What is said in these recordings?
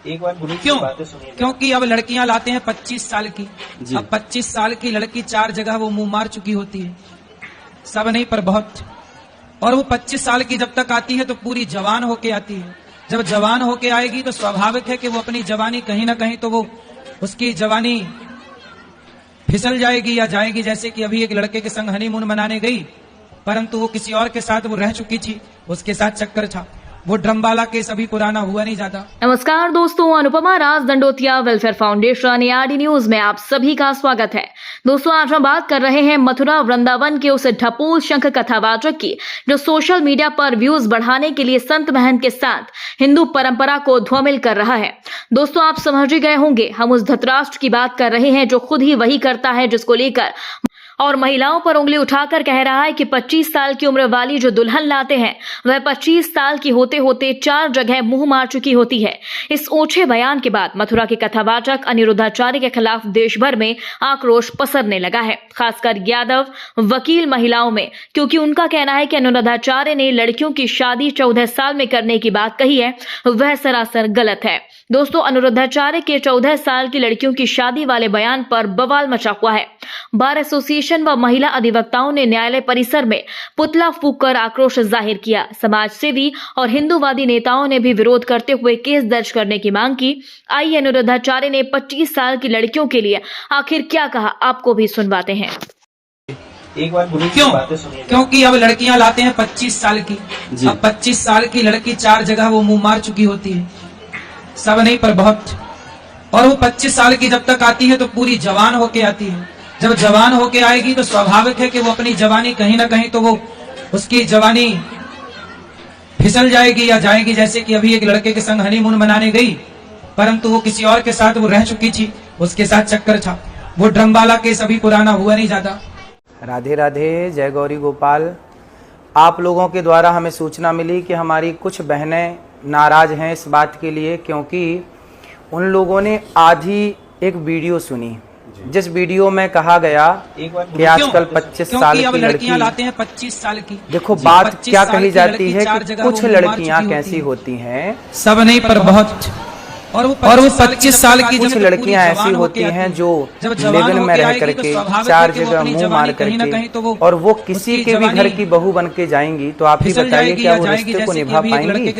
एक बार क्यों? क्योंकि अब लड़कियां लाते हैं 25 साल की। अब 25 साल की लड़की 4 जगह वो मुंह मार चुकी होती है, सब नहीं पर बहुत। और वो 25 साल की जब तक आती है तो पूरी जवान होके आती है। जब जवान होके आएगी तो स्वाभाविक है कि वो अपनी जवानी कहीं ना कहीं तो वो उसकी जवानी फिसल जाएगी या जाएगी। जैसे कि अभी एक लड़के के संग हनीमून मनाने गई, परंतु वो किसी और के साथ वो रह चुकी थी, उसके साथ चक्कर था। वो ड्रमबाला केस अभी पुराना हुआ नहीं जाता। नमस्कार दोस्तों, Anupama Raj Dandotiya welfare foundation ARD news में आप सभी का स्वागत है। दोस्तों, आज हम बात कर रहे हैं मथुरा वृंदावन के उस ढपोल शंख कथावाचक की जो सोशल मीडिया पर व्यूज बढ़ाने के लिए संत महंत के साथ हिंदू परंपरा को ध्वमिल कर रहा है। दोस्तों, आप समझ ही गए होंगे, हम उस धृतराष्ट्र की बात कर रहे हैं जो खुद ही वही करता है जिसको लेकर और महिलाओं पर उंगली उठाकर कह रहा है कि 25 साल की उम्र वाली जो दुल्हन लाते हैं वह 25 साल की होते होते 4 जगह मुंह मार चुकी होती है। इस ओछे बयान के बाद मथुरा के कथावाचक अनिरुद्धाचार्य के खिलाफ देश भर में आक्रोश पसरने लगा है, खासकर यादव वकील महिलाओं में, क्योंकि उनका कहना है कि अनिरुद्धाचार्य ने लड़कियों की शादी 14 साल में करने की बात कही है, वह सरासर गलत है। दोस्तों, अनिरुद्धाचार्य के 14 साल की लड़कियों की शादी वाले बयान पर बवाल मचा हुआ है। बार एसोसिएशन व महिला अधिवक्ताओं ने न्यायालय परिसर में पुतला फूंक कर आक्रोश जाहिर किया। समाजसेवी और हिंदूवादी नेताओं ने भी विरोध करते हुए केस दर्ज करने की मांग की। आइए अनिरुद्धाचार्य ने 25 साल की लड़कियों के लिए आखिर क्या कहा, आपको भी सुनवाते हैं। एक बार क्यों? क्योंकि अब लड़कियां लाते हैं 25 साल की। अब 25 साल की लड़की 4 जगह वो मुंह मार चुकी होती है, सब नहीं पर बहुत। और वो 25 साल की जब तक आती है तो पूरी जवान होके आती है। जब जवान होके आएगी तो स्वाभाविक है कि वो अपनी जवानी कहीं ना कहीं तो वो उसकी जवानी फिसल जाएगी या जाएगी। जैसे कि अभी एक लड़के के संग हनीमून मनाने गई, परंतु वो किसी और के साथ वो रह चुकी थी, उसके साथ चक्कर था। वो ड्रमबाला केस अभी पुराना हुआ नहीं जाता। राधे राधे, जय गौरी गोपाल। आप लोगों के द्वारा हमें सूचना मिली कि हमारी कुछ बहनें नाराज हैं इस बात के लिए, क्योंकि उन लोगों ने आधी एक वीडियो सुनी जिस वीडियो में कहा गया कि आजकल 25 साल की लड़कियां लाते हैं 25 साल की। देखो, बात क्या कही जाती है कि कुछ लड़कियां कैसी होती हैं, सब नहीं पर बहुत। और वो 25 साल की कुछ लड़कियां ऐसी होती हैं जो लिव-इन में रह करके 4 जगह मुंह मार करके, और वो किसी के भी घर की बहू बन के जाएंगी, तो आप ही बताइए क्या वो रिश्ते को निभा पाएंगी?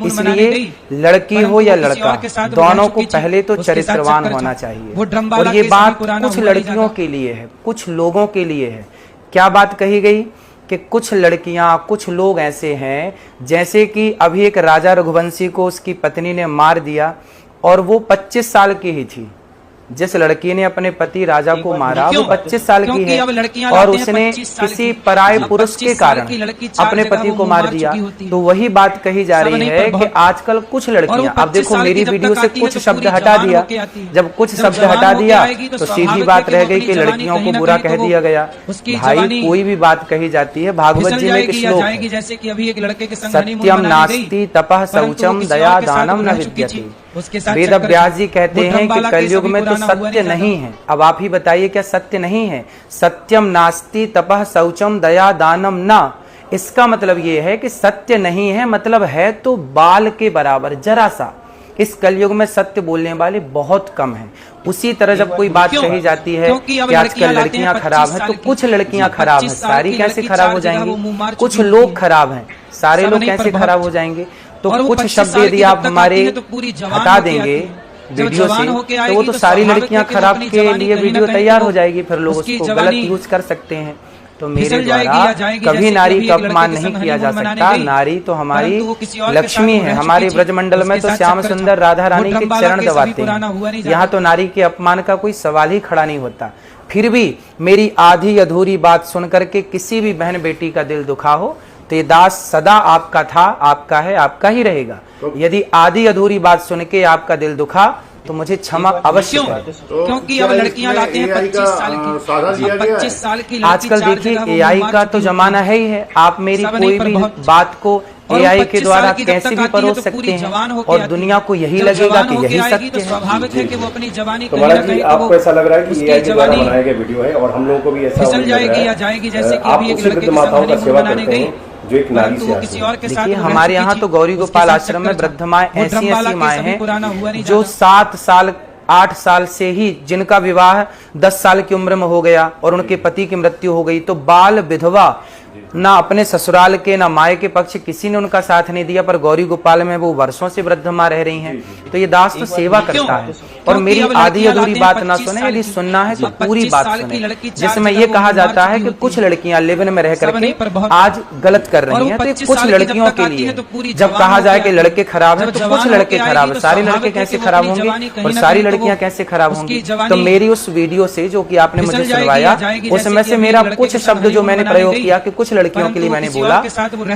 इसलिए लड़की हो या लड़का, दोनों को पहले तो चरित्रवान होना चाहिए। और ये बात कुछ लड़कियों के लिए है, कुछ लोगों के लिए है। क्या बात कही गई कि कुछ लड़कियां, कुछ लोग ऐसे हैं, जैसे कि अभी एक राजा रघुवंशी को उसकी पत्नी ने मार दिया और वो 25 साल की ही थी। जिस लड़की ने अपने पति राजा को मारा वो 25 साल की है, और उसने किसी पराये पुरुष के कारण अपने पति को मार दिया। तो वही बात कही जा रही है कि आजकल कुछ लड़कियां, अब देखो मेरी वीडियो से कुछ शब्द हटा दिया, जब कुछ शब्द हटा दिया तो सीधी बात रह गई कि लड़कियों को बुरा कह दिया गया। भाई, कोई भी बात कही जाती है, भागवत जी में एक श्लोक है, सत्यम नास्ति तपः शौचम दया दानम न विद्यते। वेद व्यास जी कहते हैं कि कलयुग में तो सत्य नहीं है। अब आप ही बताइए, क्या सत्य नहीं है? सत्यम नास्ति तपः शौचम दया दानम न, इसका मतलब ये है कि सत्य नहीं है, मतलब है तो बाल के बराबर, जरा सा। इस कलयुग में सत्य बोलने वाले बहुत कम हैं। उसी तरह जब कोई बात कही जाती है कि आजकल लड़कियां खराब हैं, तो कुछ लड़कियां खराब हैं, सारी कैसे खराब हो जाएंगी? कुछ लोग खराब हैं, सारे लोग कैसे खराब हो जाएंगे? तो कुछ शब्द यदि आप हमारे हटा देंगे वीडियो से, तो वो तो सारी लड़कियां खराब के लिए वीडियो तैयार हो जाएगी, फिर लोग उसको गलत यूज कर सकते हैं। तो मेरे द्वारा कभी नारी का अपमान नहीं किया जा सकता। नारी तो हमारी लक्ष्मी है। हमारे ब्रजमंडल में तो श्याम सुंदर राधा रानी के चरण दबाते हैं। यहाँ तो नारी के अपमान का कोई सवाल ही खड़ा नहीं होता। फिर भी मेरी आधी अधूरी बात सुनकर के किसी भी बहन बेटी का दिल दुखा हो तो ये दास सदा आपका था, आपका है, आपका ही रहेगा। यदि आधी अधूरी बात सुन के आपका दिल दुखा तो मुझे क्षमा अवश्य करें। क्योंकि अब लड़कियां लाते हैं 25 साल की। 25 साल की आजकल देखिए AI का तो जमाना है ही है। आप मेरी कोई भी बात को AI के द्वारा कैसे भी परोस सकते हैं और दुनिया को यही लगेगा कि यही सत्य है। स्वाभाविक है कि वो अपनी जवानी तो महाराज जी, आपको ऐसा लग रहा है कि AI के द्वारा बनाया गया वीडियो है और हम लोगों को भी ऐसा फिसल जाएगी या जाएगी। जैसे कि अभी एक लड़के के माताओं का सेवा करते हैं, जो एक नारी परंतु से वो आती किसी है। और के साथ देखिए वो रह हमारे चुकी यहाँ थी, तो गौरी उसके गोपाल साथ आश्रम में चक्कर वृद्ध माएं वो ऐसी ड्रम वाला ऐसी केस माएं अभी पुराना हुआ हैं नहीं जो ज्यादा। 7 साल 8 साल से ही जिनका विवाह 10 साल की उम्र में हो गया और उनके पति की मृत्यु हो गई, तो बाल विधवा ना अपने ससुराल के ना माए के पक्ष किसी ने उनका साथ नहीं दिया, पर गौरी गोपाल में वो वर्षों से वृद्ध माँ रह रही हैं। तो ये दास तो सेवा करता है। और मेरी आधी अधूरी बात ना सुने, यदि सुनना है तो पूरी बात सुने। जिसमें ये कहा जाता है कि कुछ लड़कियां लिव इन में रह करके आज गलत कर रही हैं, तो ये कुछ लड़कियों के लिए जब कहा जाए कि लड़के खराब हैं तो कुछ लड़के खराब है, सारे लड़के कैसे खराब होंगे और सारी लड़कियां कैसे खराब होंगी। तो मेरी उस वीडियो से जो कि आपने मुझे सुनवाया, उसमें से मेरा कुछ शब्द जो मैंने प्रयोग किया कि कुछ लड़कियों के लिए मैंने बोला,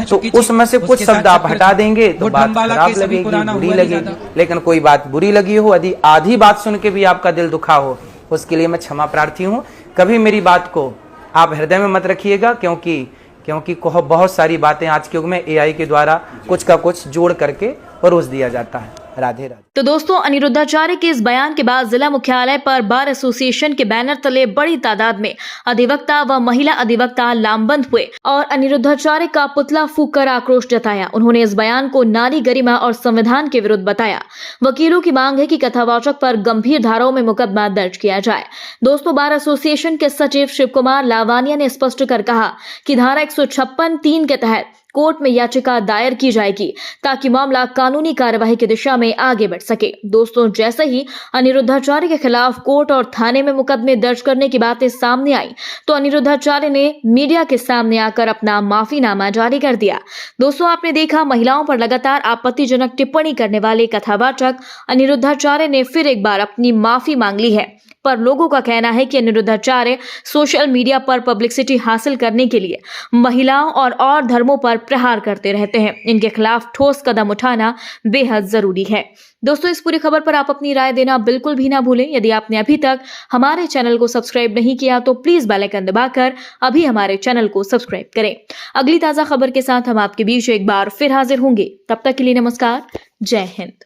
तो उसमें से कुछ शब्द आप हटा देंगे तो बात खराब लगेगी, बुरी लगेगी। लेकिन कोई बात बुरी लगी हो, यदि आधी बात सुन के भी आपका दिल दुखा हो, उसके लिए मैं क्षमा प्रार्थी हूँ। कभी मेरी बात को आप हृदय में मत रखिएगा, क्योंकि बहुत सारी बातें आज के युग में एआई के द्वारा कुछ का कुछ जोड़ करके परोस दिया जाता है। राधे राधे। तो दोस्तों, अनिरुद्धाचार्य के इस बयान के बाद जिला मुख्यालय पर बार एसोसिएशन के बैनर तले बड़ी तादाद में अधिवक्ता व महिला अधिवक्ता लामबंद हुए और अनिरुद्धाचार्य का पुतला फूंक कर आक्रोश जताया। उन्होंने इस बयान को नारी गरिमा और संविधान के विरुद्ध बताया। वकीलों की मांग है कि कथावाचक पर गंभीर धाराओं में मुकदमा दर्ज किया जाए। दोस्तों, बार एसोसिएशन के सचिव शिव कुमार लावानिया ने स्पष्ट कर कहा कि धारा 156(3) के तहत कोर्ट में याचिका दायर की जाएगी ताकि मामला कानूनी कार्यवाही की दिशा में आगे बढ़ सके। दोस्तों, जैसे ही अनिरुद्धाचार्य के खिलाफ कोर्ट और थाने में मुकदमे दर्ज करने की बातें सामने आई, तो अनिरुद्धाचार्य ने मीडिया के सामने आकर अपना माफीनामा जारी कर दिया। दोस्तों, आपने देखा महिलाओं पर लगातार आपत्तिजनक टिप्पणी करने वाले कथावाचक अनिरुद्धाचार्य ने फिर एक बार अपनी माफी मांग ली है, पर लोगों का कहना है कि अनिरुद्धाचार्य सोशल मीडिया पर पब्लिसिटी हासिल करने के लिए महिलाओं और धर्मों पर प्रहार करते रहते हैं। इनके खिलाफ ठोस कदम उठाना बेहद जरूरी है। दोस्तों, इस पूरी खबर पर आप अपनी राय देना बिल्कुल भी ना भूलें। यदि आपने अभी तक हमारे चैनल को सब्सक्राइब नहीं किया तो प्लीज बेल आइकन दबाकर अभी हमारे चैनल को सब्सक्राइब करें। अगली ताजा खबर के साथ हम आपके बीच एक बार फिर हाजिर होंगे। तब तक के लिए नमस्कार, जय हिंद।